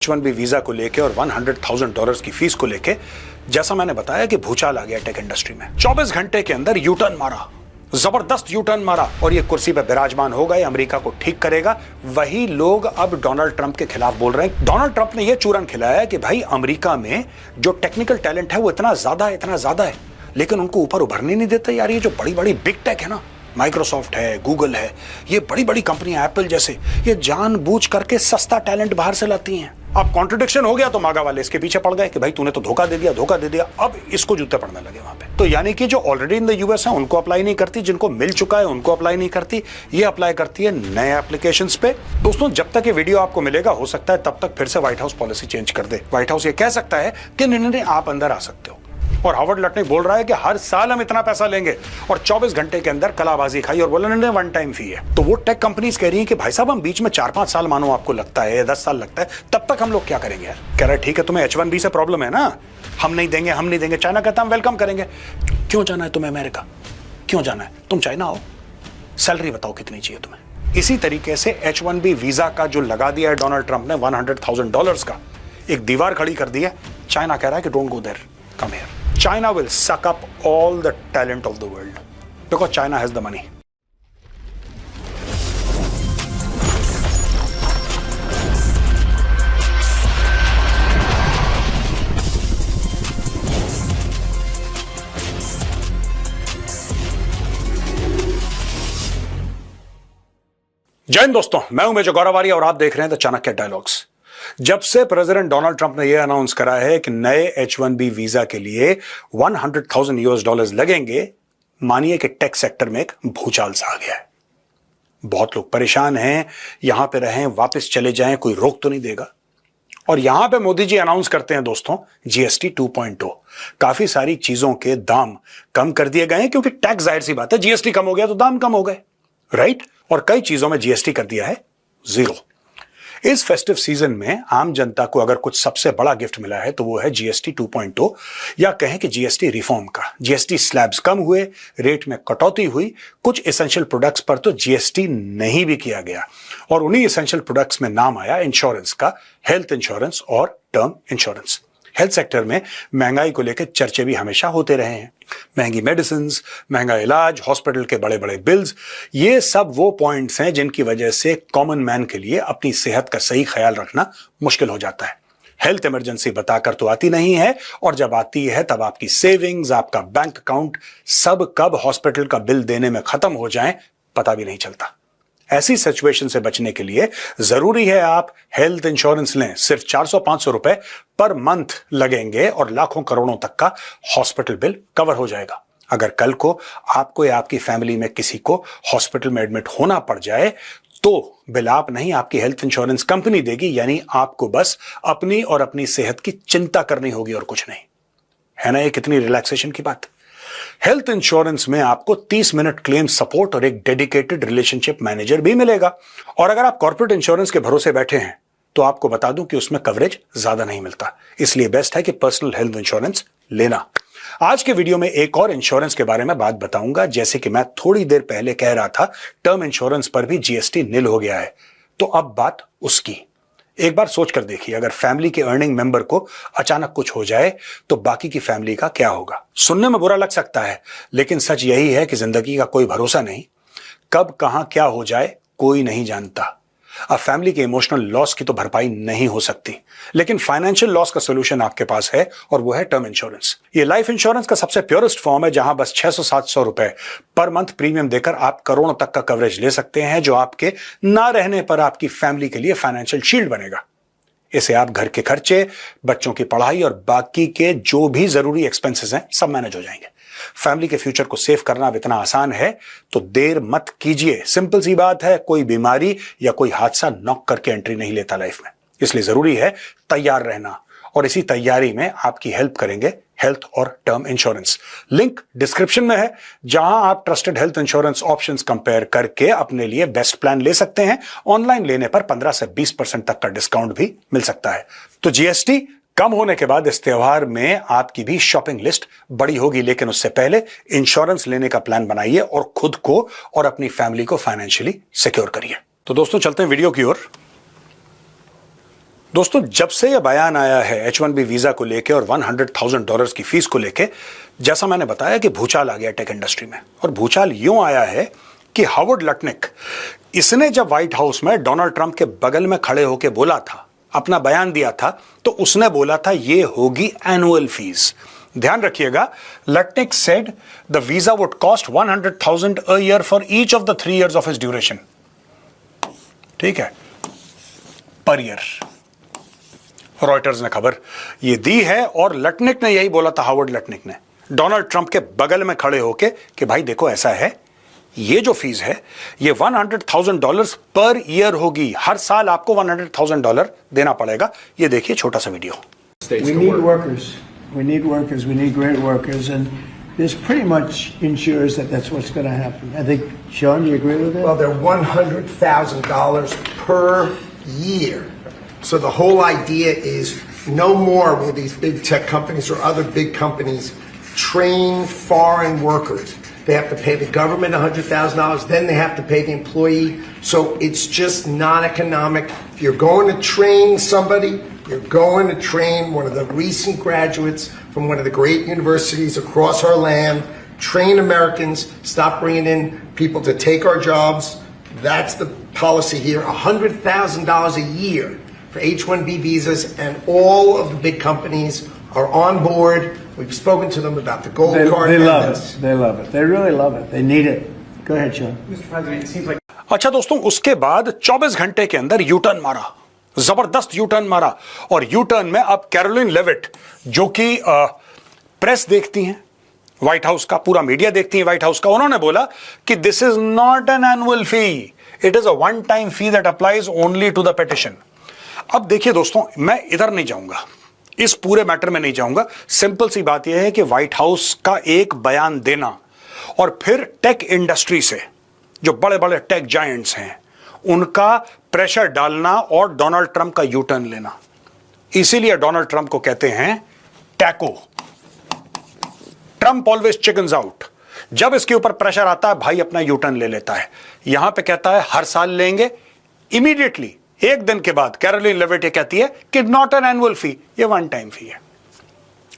H1B visa को लेके और $100,000 की फीस को लेके जैसा मैंने बताया कि भूचाल आ गया टेक इंडस्ट्री में। 24 घंटे के अंदर यू टर्न मारा, जबरदस्त यू टर्न मारा और ये कुर्सी पे विराजमान होगा, ये अमेरिका को ठीक करेगा। वही लोग अब डोनाल्ड ट्रंप के खिलाफ बोल रहे हैं। डोनाल्ड ट्रंप ने ये चूरन खिलाया कि भाई अमेरिका में जो टेक्निकल टैलेंट है वो इतना ज्यादा है, लेकिन उनको ऊपर उभरने नहीं देते। यार ये जो बड़ी बड़ी बिग टेक है ना, माइक्रोसॉफ्ट है, गूगल है, ये बड़ी बड़ी कंपनियां, एप्पल जैसे, ये जानबूझ करके सस्ता टैलेंट बाहर से लाती हैं। अब कॉन्ट्रडिक्शन हो गया तो मागा वाले इसके पीछे पड़ गए कि भाई तूने तो धोखा दे दिया। अब इसको जूते पड़ने लगे वहां पे। तो यानी कि जो ऑलरेडी इन द यूएस है उनको अप्लाई नहीं करती, जिनको मिल चुका है उनको अप्लाई नहीं करती, ये अप्लाई करती है नए एप्लीकेशंस पे। दोस्तों जब तक ये वीडियो आपको मिलेगा हो सकता है तब तक फिर से व्हाइट हाउस पॉलिसी चेंज कर दे। व्हाइट हाउस ये कह सकता है कि नहीं आप अंदर आ सकते हो। और हार्वर्ड लटनिक बोल रहा है कि हर साल हम इतना पैसा लेंगे और 24 घंटे के अंदर कलाबाजी खाई और बोला नहीं वन टाइम फी है। तो वो टेक कंपनीज कह रही हैं कि भाई साहब हम बीच में 4-5 साल मानो आपको लगता है, 10 साल लगता है, तब तक हम लोग क्या करेंगे यार। कह रहा है ठीक है तुम्हें H1B से प्रॉब्लम है ना, हम नहीं देंगे। चाइना कहता हम वेलकम करेंगे। क्यों जाना है तुम्हें अमेरिका, क्यों जाना है? तुम चाइना हो, सैलरी बताओ कितनी चाहिए तुम्हें। इसी तरीके से H1B वीजा का जो लगा दिया है डोनाल्ड ट्रंप ने $100,000 का, एक दीवार खड़ी कर दी है। चाइना कह रहा है कि don't go there, come here. China will suck up all the talent of the world because China has the money. जय हिंद दोस्तों, मैं हूं मेजर गौरवारी और आप देख रहे हैं द चाणक्य डायलॉग्स। जब से प्रेसिडेंट डोनाल्ड ट्रंप ने यह अनाउंस करा है कि नए H1B वीजा के लिए $100,000 लगेंगे, मानिए कि टेक सेक्टर में एक भूचाल सा आ गया है। बहुत लोग परेशान हैं, यहां पे रहें वापस चले जाएं, कोई रोक तो नहीं देगा। और यहां पे मोदी जी अनाउंस करते हैं दोस्तों GST 2.0। काफी सारी चीजों के दाम कम कर दिए गए हैं क्योंकि टैक्स, जाहिर सी बात है, GST कम हो गया तो दाम कम हो गए, राइट। और कई चीजों में GST कर दिया है 0। इस फेस्टिव सीजन में आम जनता को अगर कुछ सबसे बड़ा गिफ्ट मिला है तो वो है GST 2.0 या कहें कि GST रिफॉर्म का। GST स्लैब्स कम हुए, रेट में कटौती हुई, कुछ एसेंशियल प्रोडक्ट्स पर तो GST नहीं भी किया गया और उन्हीं एसेंशियल प्रोडक्ट्स में नाम आया इंश्योरेंस का, हेल्थ इंश्योरेंस और टर्म इंश्योरेंस। हेल्थ सेक्टर में महंगाई को लेकर चर्चे भी हमेशा होते रहे हैं। महंगी मेडिसिन्स, महंगा इलाज, हॉस्पिटल के बड़े बड़े बिल्स, ये सब वो पॉइंट्स हैं जिनकी वजह से कॉमन मैन के लिए अपनी सेहत का सही ख्याल रखना मुश्किल हो जाता है। हेल्थ इमरजेंसी बताकर तो आती नहीं है और जब आती है तब आपकी सेविंग्स, आपका बैंक अकाउंट सब कब हॉस्पिटल का बिल देने में खत्म हो जाए पता भी नहीं चलता। ऐसी सिचुएशन से बचने के लिए जरूरी है आप हेल्थ इंश्योरेंस लें। सिर्फ 400-500 रुपए पर मंथ लगेंगे और लाखों करोड़ों तक का हॉस्पिटल बिल कवर हो जाएगा। अगर कल को आपको या आपकी फैमिली में किसी को हॉस्पिटल में एडमिट होना पड़ जाए तो बिल आप नहीं, आपकी हेल्थ इंश्योरेंस कंपनी देगी। यानी आपको बस अपनी और अपनी सेहत की चिंता करनी होगी और कुछ नहीं। है ना ये कितनी रिलैक्सेशन की बात। हेल्थ इंश्योरेंस में आपको 30 मिनट क्लेम सपोर्ट और एक डेडिकेटेड रिलेशनशिप मैनेजर भी मिलेगा। और अगर आप कॉर्पोरेट इंश्योरेंस के भरोसे बैठे हैं तो आपको बता दूं कि उसमें कवरेज ज्यादा नहीं मिलता, इसलिए बेस्ट है कि पर्सनल हेल्थ इंश्योरेंस लेना। आज के वीडियो में एक और इंश्योरेंस के बारे में बात बताऊंगा। जैसे कि मैं थोड़ी देर पहले कह रहा था टर्म इंश्योरेंस पर भी GST निल हो गया है, तो अब बात उसकी। एक बार सोच कर देखिए, अगर फैमिली के अर्निंग मेंबर को अचानक कुछ हो जाए तो बाकी की फैमिली का क्या होगा। सुनने में बुरा लग सकता है लेकिन सच यही है कि जिंदगी का कोई भरोसा नहीं, कब कहां क्या हो जाए कोई नहीं जानता। अब फैमिली के इमोशनल लॉस की तो भरपाई नहीं हो सकती, लेकिन फाइनेंशियल लॉस का सोल्यूशन आपके पास है और वो है टर्म इंश्योरेंस। ये लाइफ इंश्योरेंस का सबसे प्योरेस्ट फॉर्म है जहां बस 600-700 रुपए पर मंथ प्रीमियम देकर आप करोड़ों तक का कवरेज ले सकते हैं, जो आपके ना रहने पर आपकी फैमिली के लिए फाइनेंशियल शील्ड बनेगा। इसे आप घर के खर्चे, बच्चों की पढ़ाई और बाकी के जो भी जरूरी एक्सपेंसेस हैं सब मैनेज हो जाएंगे। फैमिली के फ्यूचर को सेव करना अब इतना आसान है तो देर मत कीजिए। सिंपल सी बात है, कोई बीमारी या कोई हादसा नॉक करके एंट्री नहीं लेता लाइफ में, इसलिए जरूरी है तैयार रहना। और इसी तैयारी में आपकी हेल्प करेंगे हेल्थ और टर्म इंश्योरेंस। लिंक डिस्क्रिप्शन में है जहां आप trusted health insurance options compare करके अपने लिए बेस्ट प्लान ले सकते हैं। ऑनलाइन लेने पर 15 से 20% तक का डिस्काउंट भी मिल सकता है। तो GST कम होने के बाद इस त्योहार में आपकी भी शॉपिंग लिस्ट बड़ी होगी, लेकिन उससे पहले इंश्योरेंस लेने का प्लान बनाइए और खुद को और अपनी फैमिली को फाइनेंशियली सिक्योर करिए। तो दोस्तों चलते हैं वीडियो की ओर। दोस्तों, जब से यह बयान आया है H1B वीजा को लेके और $100,000 की फीस को लेके, जैसा मैंने बताया कि भूचाल आ गया टेक इंडस्ट्री में। और भूचाल यूं आया है कि हावर्ड लटनिक, इसने जब व्हाइट हाउस में डोनाल्ड ट्रंप के बगल में खड़े होकर बोला था, अपना बयान दिया था, तो उसने बोला था ये होगी एनुअल फीस। ध्यान रखिएगा, Lutnick said the visa would cost 100,000 a year for each of the 3 years of his duration. ठीक है, पर ईयर। रॉयटर्स ने खबर ये दी है और लटनिक ने यही बोला था, हावर्ड लटनिक ने डोनाल्ड ट्रंप के बगल में खड़े होके कि भाई देखो ऐसा है, ये जो फीस है ये $100,000 पर ईयर होगी, हर साल आपको $100,000 देना पड़ेगा। ये देखिए छोटा सा video. We need workers. We need workers. We need great workers, and this pretty much ensures that that's what's going to happen. I think, Sean, do you agree with that? Well, they're $100,000 per year. So the whole idea is no more will these big tech companies or other big companies train foreign workers. They have to pay the government $100,000, then they have to pay the employee. So it's just not economic. If you're going to train somebody, you're going to train one of the recent graduates from one of the great universities across our land. Train Americans, stop bringing in people to take our jobs. That's the policy here. $100,000 a year for H-1B visas, and all of the big companies are on board. We've spoken to them about the gold card. They love it. They love it. They really love it. They need it. Go ahead, Sean. Mr. President, it seems like अच्छा दोस्तों, उसके बाद 24 घंटे के अंदर U turn मारा, जबरदस्त U turn मारा। और यू टर्न में अब कैरोलिन लेविट, जो कि प्रेस देखती हैं व्हाइट हाउस का, पूरा मीडिया देखती है व्हाइट हाउस का, उन्होंने बोला कि this is not an annual fee, it is a one time fee that applies only to the petition. अब देखिए दोस्तों, मैं इधर नहीं जाऊंगा, इस पूरे मैटर में नहीं जाऊंगा। सिंपल सी बात यह है कि व्हाइट हाउस का एक बयान देना और फिर टेक इंडस्ट्री से, जो बड़े बड़े टेक जायंट्स हैं, उनका प्रेशर डालना और डोनाल्ड ट्रंप का यू टर्न लेना। इसीलिए डोनाल्ड ट्रंप को कहते हैं taco, Trump always chickens out. जब इसके ऊपर प्रेशर आता है, भाई अपना यू टर्न ले लेता है। यहां पे कहता है हर साल लेंगे, इमीडिएटली एक दिन के बाद कैरोलिन लेविट ये कहती है कि नॉट एन एनुअल फी, ये वन टाइम फी है।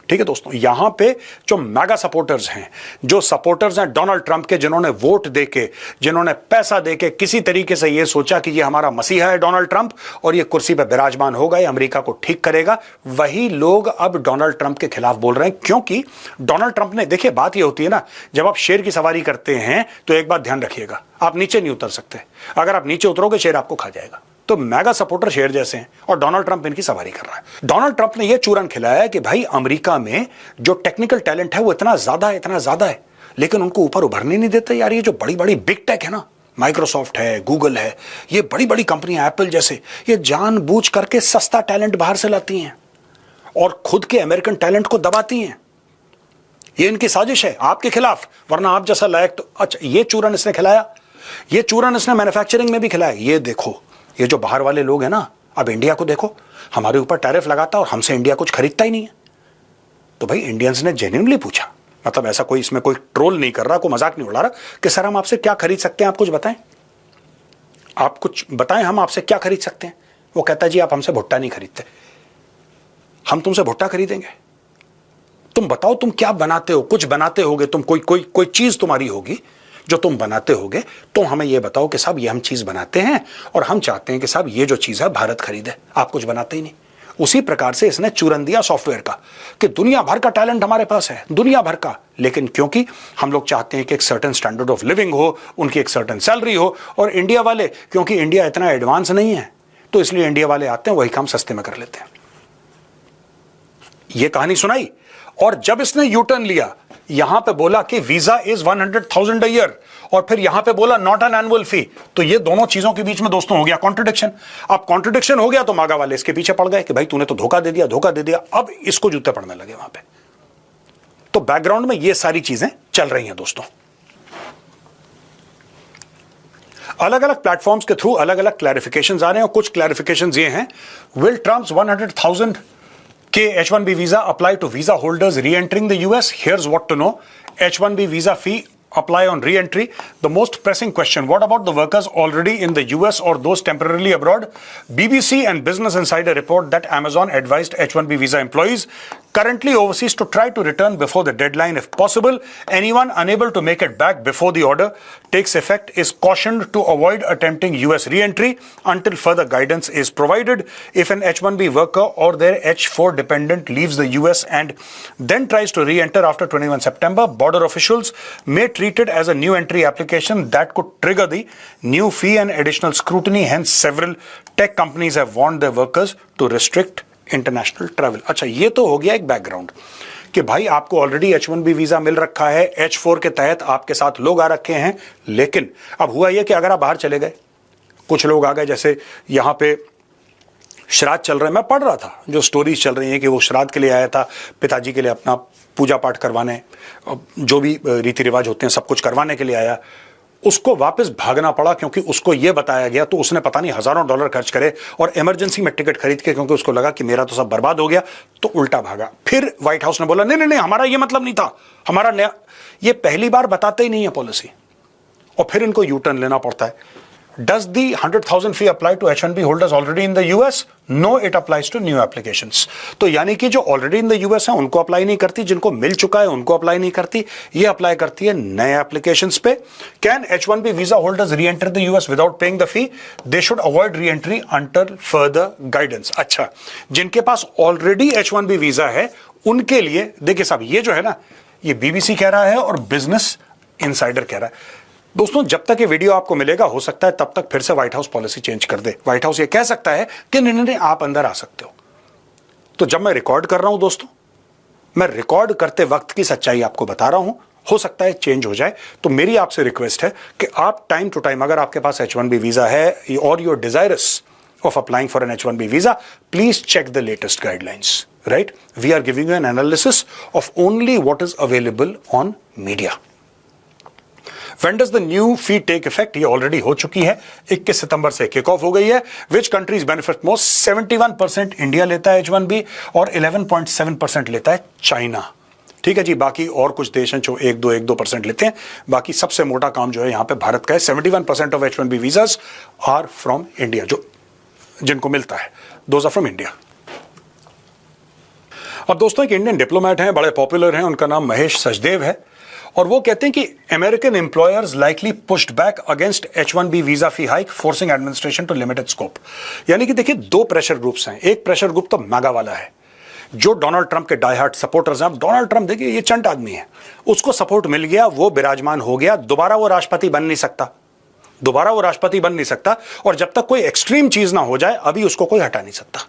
ठीक है दोस्तों, यहां पे जो मेगा सपोर्टर्स हैं, जो सपोर्टर्स हैं डोनाल्ड ट्रंप के, जिन्होंने वोट देके, जिन्होंने पैसा देके किसी तरीके से ये सोचा कि ये हमारा मसीहा है डोनाल्ड ट्रंप और ये कुर्सी पे विराजमान होगा, ये अमेरिका को ठीक करेगा, वही लोग अब डोनाल्ड ट्रंप के खिलाफ बोल रहे हैं। क्योंकि डोनाल्ड ट्रंप ने, देखिए बात ये होती है ना, जब आप शेर की सवारी करते हैं तो एक बात ध्यान रखिएगा, आप नीचे नहीं उतर सकते। अगर आप नीचे उतरोगे शेर आपको खा जाएगा। तो मेगा सपोर्टर शेर जैसे हैं और डोनाल्ड ट्रंप इनकी सवारी कर रहा है। डोनाल्ड ट्रंप ने यह चूरन खिलाया कि भाई अमेरिका में जो टेक्निकल टैलेंट है वो इतना ज्यादा है, लेकिन उनको ऊपर उभरने नहीं देते यार। ये जो बड़ी बड़ी बिग टेक है ना, माइक्रोसॉफ्ट है, गूगल है, ये बड़ी बड़ी कंपनियां, एप्पल जैसे, ये जानबूझ करके सस्ता टैलेंट बाहर से लाती हैं और खुद के अमेरिकन टैलेंट को दबाती हैं। ये इनकी साजिश है आपके खिलाफ, वरना आप जैसा लायक तो। अच्छा, ये चूरन इसने खिलाया, ये चूरन इसने मैन्युफैक्चरिंग में भी खिलाया। ये देखो, ये जो बाहर वाले लोग हैं ना, अब इंडिया को देखो, हमारे ऊपर टैरिफ लगाता और हमसे इंडिया कुछ खरीदता ही नहीं है। तो भाई इंडियंस ने जेन्युइनली पूछा, मतलब ऐसा कोई इसमें कोई ट्रोल नहीं कर रहा, कोई मजाक नहीं उड़ा रहा कि सर हम आपसे क्या खरीद सकते हैं, आप कुछ बताएं, आप कुछ बताएं, हम आपसे क्या खरीद सकते हैं। वो कहता है जी आप हमसे भुट्टा नहीं खरीदते, हम तुमसे भुट्टा खरीदेंगे। तुम बताओ तुम क्या बनाते हो, कुछ बनाते होगे तुम, कोई चीज तुम्हारी होगी जो तुम बनाते होगे, तो हमें यह बताओ कि साहब ये हम चीज बनाते हैं और हम चाहते हैं कि साहब ये जो चीज है भारत खरीदे। आप कुछ बनाते ही नहीं। उसी प्रकार से इसने चूरन दिया सॉफ्टवेयर का कि दुनिया भर का टैलेंट हमारे पास है, दुनिया भर का, लेकिन क्योंकि हम लोग चाहते हैं कि एक सर्टेन स्टैंडर्ड ऑफ लिविंग हो, उनकी एक सर्टेन सैलरी हो, और इंडिया वाले, क्योंकि इंडिया इतना एडवांस नहीं है, तो इसलिए इंडिया वाले आते हैं, वही काम सस्ते में कर लेते हैं। यह कहानी सुनाई। और जब इसने यू टर्न लिया, यहां पे बोला कि वीजा इज 100,000 अ ईयर, और फिर यहां पे बोला नॉट एन एनुअल फी, तो ये दोनों चीजों के बीच में दोस्तों हो गया कॉन्ट्रडिक्शन। अब कॉन्ट्रडिक्शन हो गया तो मागा वाले इसके पीछे पड़ गए कि भाई तूने तो धोखा दे दिया। अब इसको जूते पड़ने लगे वहां पे। तो बैकग्राउंड में ये सारी चीजें चल रही हैं दोस्तों। अलग अलग प्लेटफॉर्म्स के थ्रू अलग अलग क्लैरिफिकेशंस आ रहे हैं, और कुछ क्लैरिफिकेशंस ये हैं, विल ट्रम्प्स 100,000 के H1B visa apply to visa holders re-entering the US? Here's what to know. H1B visa fee apply on re-entry. The most pressing question, what about the workers already in the US or those temporarily abroad? BBC and Business Insider report that Amazon advised H-1B visa employees currently overseas to try to return before the deadline if possible. Anyone unable to make it back before the order takes effect is cautioned to avoid attempting US re-entry until further guidance is provided. If an H-1B worker or their H-4 dependent leaves the US and then tries to re-enter after 21 September, border officials may treat it as a new entry application that could trigger the new fee and additional scrutiny. Hence, several tech companies have warned their workers to restrict international travel. अच्छा, ये तो हो गया एक background कि भाई आपको already H-1B visa मिल रखा है, H-4 के तहत आपके साथ लोग आ रखे हैं, लेकिन अब हुआ ये कि अगर आप बाहर चले गए, कुछ लोग आ गए, जैसे यहां पे श्राद्ध चल रहे हैं, मैं पढ़ रहा था जो स्टोरीज चल रही हैं कि वो श्राद्ध के लिए आया था, पिताजी के लिए अपना पूजा पाठ करवाने, जो भी रीति रिवाज होते हैं सब कुछ करवाने के लिए आया, उसको वापस भागना पड़ा क्योंकि उसको यह बताया गया, तो उसने पता नहीं हजारों डॉलर खर्च करे और इमरजेंसी में टिकट खरीद के, क्योंकि उसको लगा कि मेरा तो सब बर्बाद हो गया, तो उल्टा भागा। फिर व्हाइट हाउस ने बोला नहीं नहीं नहीं, हमारा ये मतलब नहीं था, हमारा नया, ये पहली बार बताते ही नहीं है पॉलिसी, और फिर इनको यू टर्न लेना पड़ता है। Does the 100,000 fee apply to H-1B holders already in the US? No, it applies to new applications. तो यानी कि जो ऑलरेडी इन द यूएस है उनको अप्लाई नहीं करती, जिनको मिल चुका है उनको अप्लाई नहीं करती, ये अप्लाई करती है नए एप्लीकेशंस पे। Can H-1B visa holders re-enter the US without paying the fee? They should avoid re-entry until further guidance. अच्छा, जिनके पास ऑलरेडी H-1B वीजा है उनके लिए देखिए साहब, ये जो है ना, ये BBC कह रहा है और बिजनेस इनसाइडर कह रहा है। दोस्तों, जब तक ये वीडियो आपको मिलेगा, हो सकता है तब तक फिर से व्हाइट हाउस पॉलिसी चेंज कर दे। व्हाइट हाउस ये कह सकता है कि नहीं नहीं आप अंदर आ सकते हो। तो जब मैं रिकॉर्ड कर रहा हूं दोस्तों, मैं रिकॉर्ड करते वक्त की सच्चाई आपको बता रहा हूं, हो सकता है चेंज हो जाए। तो मेरी आपसे रिक्वेस्ट है कि आप टाइम टू टाइम, अगर आपके पास H-1B वीजा है और you are desirous of applying for an H-1B visa, please check the latest guidelines, right? We are giving you an analysis of only what is available on media. When does the new fee take effect? ये already हो चुकी है, 21 सितंबर से kick off हो गई है। Which countries benefit most? 71% India लेता है H-1B और 11.7% लेता है चाइना। ठीक है जी, बाकी और कुछ देश हैं जो 1-2% लेते हैं, बाकी सबसे मोटा काम जो है यहाँ पे भारत का है। 71% of H-1B visas are from India, जो जिनको मिलता है, दोज आर फ्रॉम इंडिया। अब दोस्तों, एक इंडियन डिप्लोमेट हैं, बड़े पॉपुलर हैं, उनका नाम महेश सचदेव है, और वो कहते हैं कि American employers likely pushed back against H-1B visa fee hike, forcing administration to limited scope. यानी कि देखिए, दो प्रेशर ग्रुप्स हैं। एक प्रेशर ग्रुप तो मैगा वाला है, जो डोनाल्ड ट्रंप के डाई हार्ट सपोर्टर्स हैं। अब डोनाल्ड ट्रंप देखिए, ये चंट आदमी है, उसको सपोर्ट मिल गया, वो विराजमान हो गया, दोबारा वो राष्ट्रपति बन नहीं सकता, दोबारा वो राष्ट्रपति बन नहीं सकता। और जब तक कोई एक्सट्रीम चीज ना हो जाए, अभी उसको कोई हटा नहीं सकता।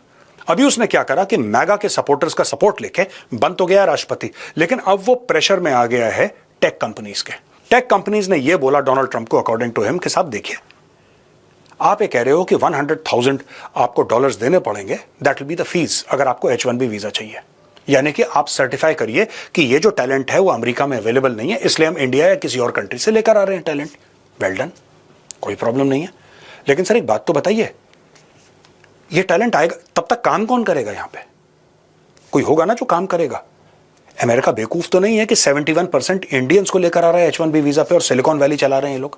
अभी उसने क्या करा कि मैगा के सपोर्टर्स का सपोर्ट लेके बन तो गया राष्ट्रपति, लेकिन अब वो प्रेशर में आ गया है टेक कंपनीज के। टेक कंपनीज ने ये बोला डोनाल्ड ट्रंप को, अकॉर्डिंग टू हिम, कि साहब देखिए, आप ये कह रहे हो कि 100,000 आपको डॉलर्स देने पड़ेंगे, that will be the fees, अगर आपको H-1B वीजा चाहिए। यानी कि आप सर्टिफाई करिए कि ये जो टैलेंट है वो अमेरिका में अवेलेबल नहीं है, इसलिए हम इंडिया या किसी और कंट्री से लेकर आ रहे हैं टैलेंट। वेल डन, कोई प्रॉब्लम नहीं है। लेकिन सर एक बात तो बताइए, ये टैलेंट आएगा तब तक काम कौन करेगा? यहां पे कोई होगा ना जो काम करेगा। अमेरिका बेवकूफ तो नहीं है कि 71% इंडियंस को लेकर आ रहा है H-1B वीजा पे और सिलिकॉन वैली चला रहे हैं ये लोग।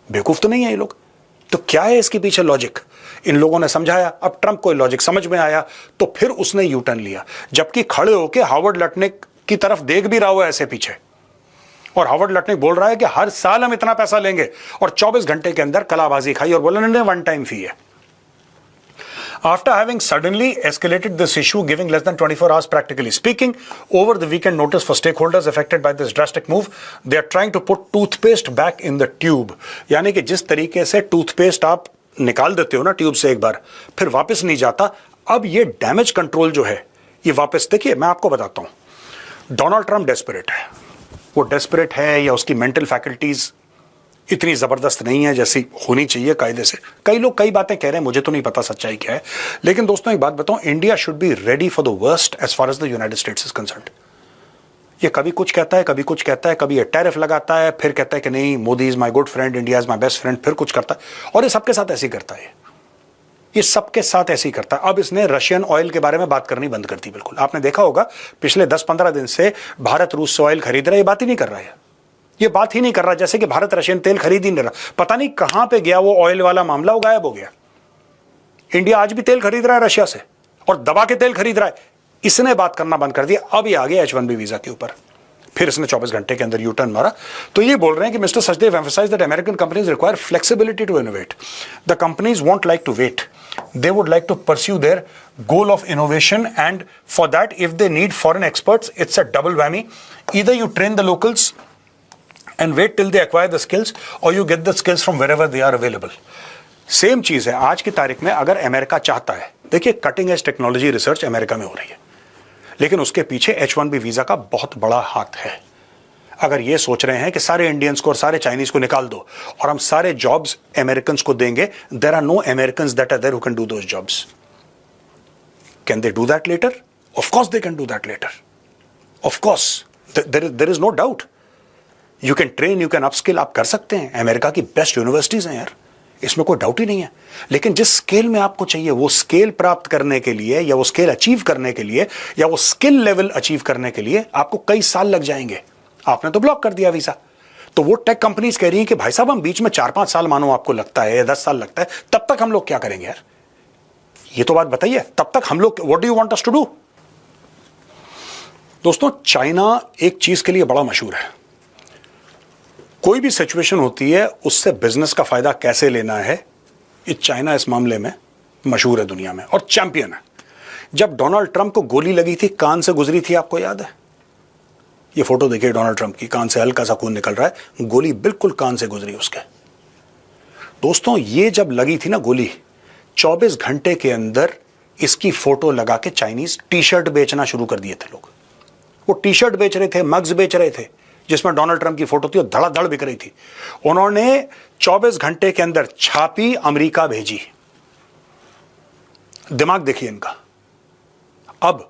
बेवकूफ तो नहीं है ये लोग। तो क्या है इसके पीछे लॉजिक? इन लोगों ने समझाया, अब ट्रंप को लॉजिक समझ में आया, तो फिर उसने यू टर्न लिया, जबकि खड़े होकर हार्वर्ड लटनिक की तरफ देख भी रहा हुआ ऐसे पीछे। और हार्वर्ड लटनिक बोल रहा है कि हर साल हम इतना पैसा लेंगे, और 24 घंटे के अंदर कलाबाजी खाई और बोला नहीं, वन टाइम फी है। After having suddenly escalated this issue, giving less than 24 hours practically speaking, over the weekend notice for stakeholders affected by this drastic move, they are trying to put toothpaste back in the tube. यानी कि जिस तरीके से toothpaste आप निकाल देते हो ना ट्यूब से एक बार, फिर वापस नहीं जाता, अब ये डैमेज कंट्रोल जो है ये वापस, देखिए मैं आपको बताता हूं, डोनाल्ड ट्रंप डेस्परेट है। वो डेस्परेट है या उसकी मेंटल फैकल्टीज इतनी जबरदस्त नहीं है जैसी होनी चाहिए कायदे से। कई लोग कई बातें कह रहे हैं, मुझे तो नहीं पता सच्चाई क्या है। लेकिन दोस्तों एक बात बताऊं, India should be ready for the worst as far as the United States is concerned. ये कभी कुछ कहता है, कभी कुछ कहता है, कभी ये टैरिफ लगाता है, फिर कहता है कि नहीं Modi is my good friend, India is my best friend, फिर कुछ करता है। और ये सबके साथ ऐसे ही करता है, ये सबके साथ ऐसे ही करता है। अब इसने रशियन ऑयल के बारे में बात करनी बंद कर दी बिल्कुल। आपने देखा होगा पिछले 10-15 दिन से भारत रूस से ऑयल खरीद रहा है, ये बात ही नहीं कर रहा है। ये बात ही नहीं कर रहा जैसे कि भारत रशियन तेल खरीद ही नहीं रहा, पता नहीं कहां पे गया वो ऑयल वाला मामला, वो गायब हो गया। इंडिया आज भी तेल खरीद रहा है रशिया से और दबा के तेल खरीद रहा है। इसने बात करना बंद कर दिया, अब ये आ गया H1B वीजा के ऊपर, फिर इसने 24 घंटे के अंदर यू टर्न मारा। तो ये बोल रहे हैं कि mister Sachdev emphasize that American companies require flexibility to innovate, the companies won't like to wait, they would like to pursue their goal of innovation, and for that if they need foreign experts it's a double whammy. Either you train the locals and wait till they acquire the skills, or you get the skills from wherever they are available. Same चीज है आज की तारीख में। अगर America चाहता है, देखिए cutting edge technology research America में हो रही है, लेकिन उसके पीछे H1B वीजा का बहुत बड़ा हाथ है। अगर ये सोच रहे हैं कि सारे इंडियंस को और सारे चाइनीज को निकाल दो और हम सारे जॉब्स अमेरिकन को देंगे, there are no American that are there who can do those jobs. Can they do that later? Of course they can do that later, of course, there is no doubt. You can train, you can upskill, आप कर सकते हैं। America की best universities हैं यार, इसमें कोई doubt ही नहीं है। लेकिन जिस स्केल में आपको चाहिए, वो स्केल प्राप्त करने के लिए या वो स्केल अचीव करने के लिए या वो स्किल लेवल अचीव करने के लिए आपको कई साल लग जाएंगे। आपने तो ब्लॉक कर दिया वीजा। तो वो टेक कंपनीज कह रही हैं कि भाई साहब हम बीच में 4-5 साल मानो आपको लगता है या 10 साल लगता है, तब तक हम लोग क्या करेंगे यार? ये तो बात बताइए, तब तक हम लोग what do you want us to do? दोस्तों, चाइना एक चीज के लिए बड़ा मशहूर है। कोई भी सिचुएशन होती है उससे बिजनेस का फायदा कैसे लेना है, ये चाइना इस मामले में मशहूर है दुनिया में और चैंपियन है। जब डोनाल्ड ट्रंप को गोली लगी थी, कान से गुजरी थी, आपको याद है? ये फोटो देखिए डोनाल्ड ट्रंप की, कान से हल्का सा खून निकल रहा है, गोली बिल्कुल कान से गुजरी उसके। दोस्तों, ये जब लगी थी ना गोली, 24 घंटे के अंदर इसकी फोटो लगा के चाइनीज टी शर्ट बेचना शुरू कर दिए थे लोग। वो टी शर्ट बेच रहे थे, मग्स बेच रहे थे जिसमें डोनाल्ड ट्रंप की फोटो थी और धड़ाधड़ बिक रही थी। उन्होंने 24 घंटे के अंदर छापी, अमेरिका भेजी। दिमाग देखिए इनका। अब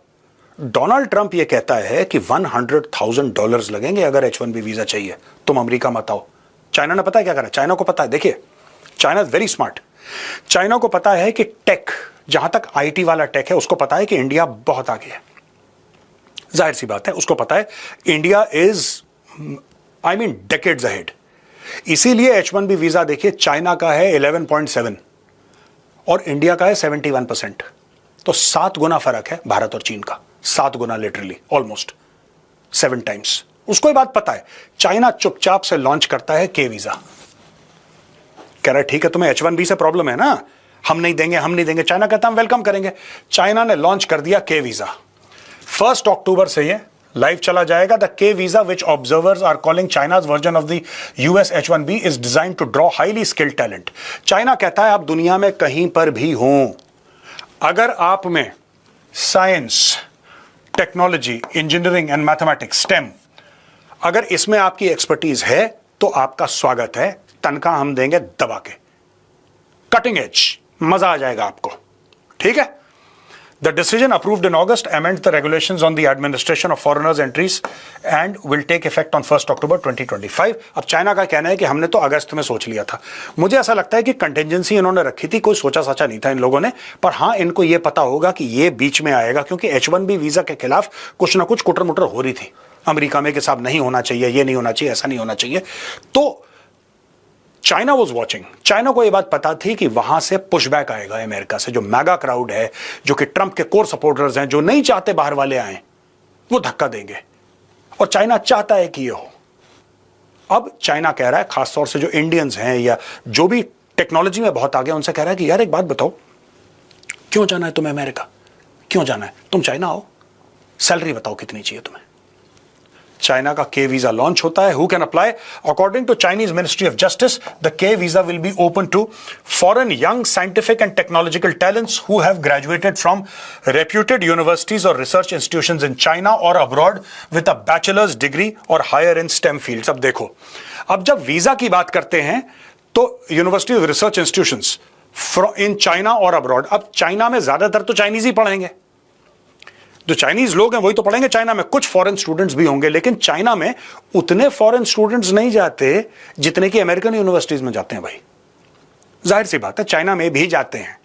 डोनाल्ड ट्रंप ये कहता है कि $100,000 लगेंगे अगर H1B वीजा चाहिए, तुम अमेरिका मत आओ। चाइना ने पता है क्या करा? चाइना को पता है, देखिए China is very smart. China को पता है कि टेक, जहां तक IT वाला टेक है, उसको पता है कि इंडिया बहुत आगे है। जाहिर सी बात है, उसको पता है इंडिया इज डेकेड्स अहेड। इसीलिए H1B वीजा देखिए, चाइना का है 11.7 और इंडिया का है 71%। तो 7 गुना फर्क है भारत और चीन का, 7 गुना, लिटरली ऑलमोस्ट 7 टाइम्स। उसको ये बात पता है। चाइना चुपचाप से लॉन्च करता है के वीजा, कह रहा है ठीक है तुम्हें H1B से प्रॉब्लम है ना, हम नहीं देंगे। चाइना कहता हम वेलकम करेंगे। चाइना ने लॉन्च कर दिया के वीजा। 1 अक्टूबर से ये लाइव चला जाएगा। The K visa which observers are calling China's version of the US H1B is design to draw highly skilled talent. China कहता है आप दुनिया में कहीं पर भी हों, अगर आप में science, technology, engineering and mathematics, stem, अगर इसमें आपकी एक्सपर्टीज है तो आपका स्वागत है। तनख्वाह हम देंगे दबा के, कटिंग एज, मजा आ जाएगा आपको, ठीक है? The decision approved in August amends the regulations on the administration of foreigners' entries and will take effect on 1 October 2025. अब चाइना का कहना है कि हमने तो अगस्त में सोच लिया था। मुझे ऐसा लगता है कि कंटेंजेंसी इन्होंने रखी थी, कोई सोचा साचा नहीं था इन लोगों ने, पर हाँ इनको ये पता होगा कि ये बीच में आएगा, क्योंकि H1B वीजा के खिलाफ कुछ ना कुछ कुटर मुटर हो रही थी अमेरिका में कि साहब नहीं होना चाहिए, ये नहीं होना चाहिए, ऐसा नहीं होना चाहिए। तो चाइना वॉज वॉचिंग। चाइना को यह बात पता थी कि वहां से पुशबैक आएगा अमेरिका से, जो मैगा क्राउड है, जो कि ट्रंप के कोर सपोर्टर्स हैं, जो नहीं चाहते बाहर वाले आए, वो धक्का देंगे। और चाइना चाहता है कि ये हो। अब चाइना कह रहा है, खासतौर से जो इंडियंस हैं या जो भी टेक्नोलॉजी में बहुत आगे, उनसे कह रहा है कि यार एक बात बताओ, क्यों जाना है तुम्हें अमेरिका? क्यों जाना है? तुम चाइना आओ, सैलरी बताओ कितनी चाहिए तुम्हें। चाइना का के वीजा लॉन्च होता है। Who can apply? According to Chinese Ministry of Justice, the K visa will be open to foreign young scientific and technological talents who have graduated from reputed universities और research institutions in China और abroad with a bachelor's degree और higher in STEM fields. अब देखो, अब जब visa की बात करते हैं तो university of research institutions in China और अब्रॉड। अब चाइना में ज्यादातर तो चाइनीज ही पढ़ेंगे, जो चाइनीज लोग हैं वही तो पढ़ेंगे चाइना में। कुछ फॉरेन स्टूडेंट्स भी होंगे, लेकिन चाइना में उतने फॉरेन स्टूडेंट्स नहीं जाते जितने कि अमेरिकन यूनिवर्सिटीज में जाते हैं भाई। जाहिर सी बात है, चाइना में भी जाते हैं।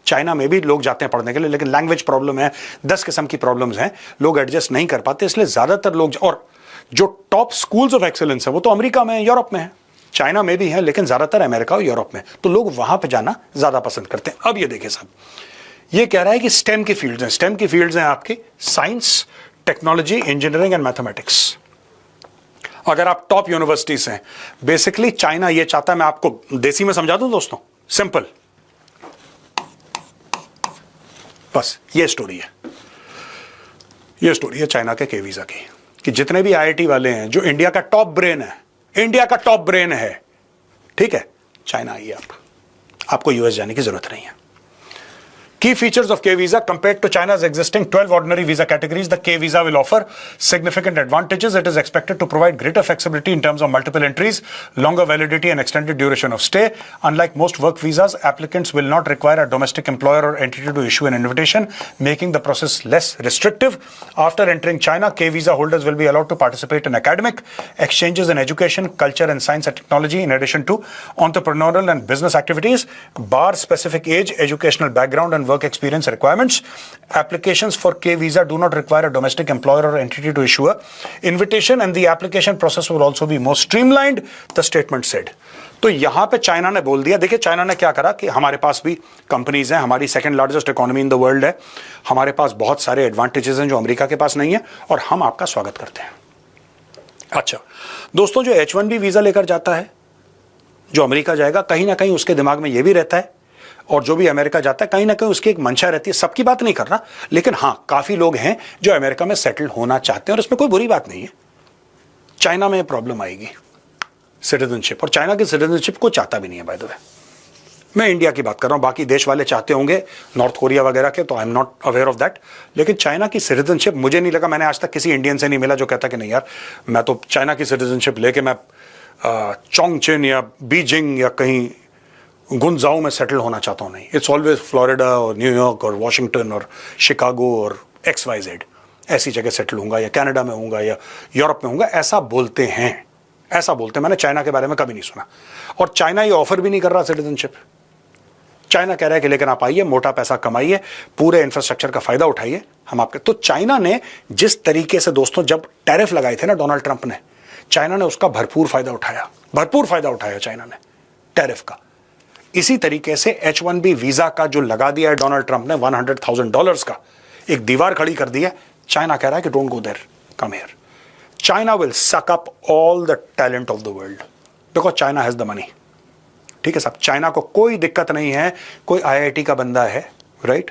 चाइना में भी लोग जाते हैं पढ़ने के लिए, लेकिन लैंग्वेज प्रॉब्लम है, 10 किस्म की प्रॉब्लम्स हैं, लोग एडजस्ट नहीं कर पाते, इसलिए ज्यादातर लोग, और जो टॉप स्कूल्स ऑफ एक्सीलेंस है वो तो अमेरिका में है, यूरोप में है, चाइना में भी है, लेकिन ज्यादातर अमेरिका और यूरोप में, तो लोग वहां पे जाना ज्यादा पसंद करते हैं। अब ये देखिए साहब, ये कह रहा है कि स्टेम की फील्ड्स हैं, स्टेम की फील्ड्स हैं आपकी science, technology, engineering and mathematics. अगर आप टॉप यूनिवर्सिटीज हैं, बेसिकली चाइना ये चाहता है, मैं आपको देसी में समझा दूं दोस्तों, सिंपल, बस ये स्टोरी है, ये स्टोरी है चाइना के वीजा की, कि जितने भी आईआईटी वाले हैं, जो इंडिया का टॉप ब्रेन है, इंडिया का टॉप ब्रेन है, ठीक है, चाइना आइए आपको यूएस जाने की जरूरत नहीं है। Key features of K-Visa compared to China's existing 12 ordinary visa categories, the K-Visa will offer significant advantages. It is expected to provide greater flexibility in terms of multiple entries, longer validity and extended duration of stay. Unlike most work visas, applicants will not require a domestic employer or entity to issue an invitation, making the process less restrictive. After entering China, K-Visa holders will be allowed to participate in academic exchanges in education, culture and science and technology, in addition to entrepreneurial and business activities, bar-specific age, educational background and work experience requirements. Applications for K-Visa do not require a domestic employer or entity to issue an invitation, and the application process will also be more streamlined, the statement said. तो यहां पे China ने बोल दिया, देखिए China ने क्या करा कि हमारे पास भी कंपनीज हैं, हमारी second largest economy in the world है, हमारे पास बहुत सारे एडवांटेजेस हैं जो अमेरिका के पास नहीं है, और हम आपका स्वागत करते हैं। अच्छा दोस्तों, जो H-1B वीजा लेकर जाता है, जो अमेरिका जाएगा, कहीं ना कहीं उसके दिमाग में यह भी रहता है, और जो भी अमेरिका जाता है कहीं ना कहीं उसकी एक मंशा रहती है, सबकी बात नहीं कर रहा, लेकिन हां काफी लोग हैं जो अमेरिका में सेटल होना चाहते हैं, और इसमें कोई बुरी बात नहीं है। चाइना में प्रॉब्लम आएगी सिटीजनशिप, और चाइना की सिटीजनशिप को चाहता भी नहीं है बाय द वे। मैं इंडिया की बात कर रहा हूं, बाकी देश वाले चाहते होंगे, नॉर्थ कोरिया वगैरह के, तो I am not aware of that, लेकिन चाइना की सिटीजनशिप मुझे नहीं लगा, मैंने आज तक किसी इंडियन से नहीं मिला जो कहता कि नहीं यार मैं तो चाइना की सिटीजनशिप लेके मैं चोंगचिन या बीजिंग या कहीं गुनजाओ में सेटल होना चाहता हूं। नहीं, इट्स ऑलवेज फ्लोरिडा और न्यूयॉर्क और वॉशिंगटन और शिकागो और XYZ, ऐसी जगह सेटल होऊंगा, या कनाडा में होऊंगा या यूरोप में होऊंगा, ऐसा बोलते हैं, ऐसा बोलते हैं। मैंने चाइना के बारे में कभी नहीं सुना, और चाइना ये ऑफर भी नहीं कर रहा सिटीजनशिप। चाइना कह रहा है कि लेकिन आप आइए, मोटा पैसा कमाइए, पूरे इंफ्रास्ट्रक्चर का फायदा उठाइए, हम आपके। तो चाइना ने जिस तरीके से दोस्तों जब टैरिफ लगाए थे ना डोनाल्ड ट्रंप ने, चाइना ने उसका भरपूर फायदा उठाया चाइना ने टैरिफ का। इसी तरीके से H-1B वीजा का जो लगा दिया है डोनाल्ड ट्रंप ने $100,000 का, एक दीवार खड़ी कर दी है। चाइना कह रहा है कि don't go there, come here. China will suck up all the talent of the world because China has the money. ठीक है साहब, चाइना को कोई दिक्कत नहीं है, कोई IIT का बंदा है, राइट,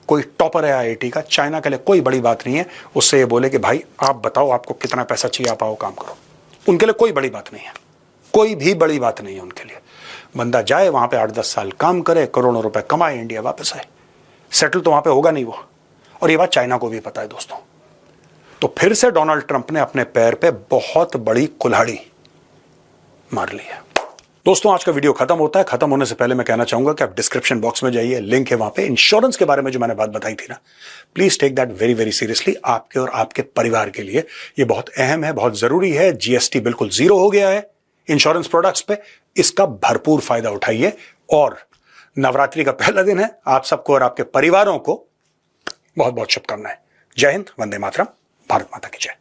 कोई टॉपर है IIT का, चाइना के लिए कोई बड़ी बात नहीं है उससे ये बोले कि भाई आप बताओ आपको कितना पैसा चाहिए, आप आओ काम करो। उनके लिए कोई बड़ी बात नहीं है, कोई भी बड़ी बात नहीं है उनके लिए। बंदा जाए वहां पे 8-10 साल काम करे, करोड़ों रुपए कमाए, इंडिया वापस आए, सेटल तो वहां पे होगा नहीं वो। और ये बात चाइना को भी पता है दोस्तों। तो फिर से डोनाल्ड ट्रंप ने अपने पैर पे बहुत बड़ी कुल्हाड़ी मार ली है। दोस्तों आज का वीडियो खत्म होता है, खत्म होने से पहले मैं कहना चाहूंगा कि आप डिस्क्रिप्शन बॉक्स में जाइए, लिंक है वहां पे। इंश्योरेंस के बारे में जो मैंने बात बताई थी ना, please take that very very seriously, आपके और आपके परिवार के लिए ये बहुत अहम है, बहुत जरूरी है। GST बिल्कुल 0 हो गया है इंश्योरेंस प्रोडक्ट्स पे, इसका भरपूर फायदा उठाइए। और नवरात्रि का पहला दिन है, आप सबको और आपके परिवारों को बहुत बहुत शुभकामनाएं। जय हिंद, वंदे मातरम, भारत माता की जय।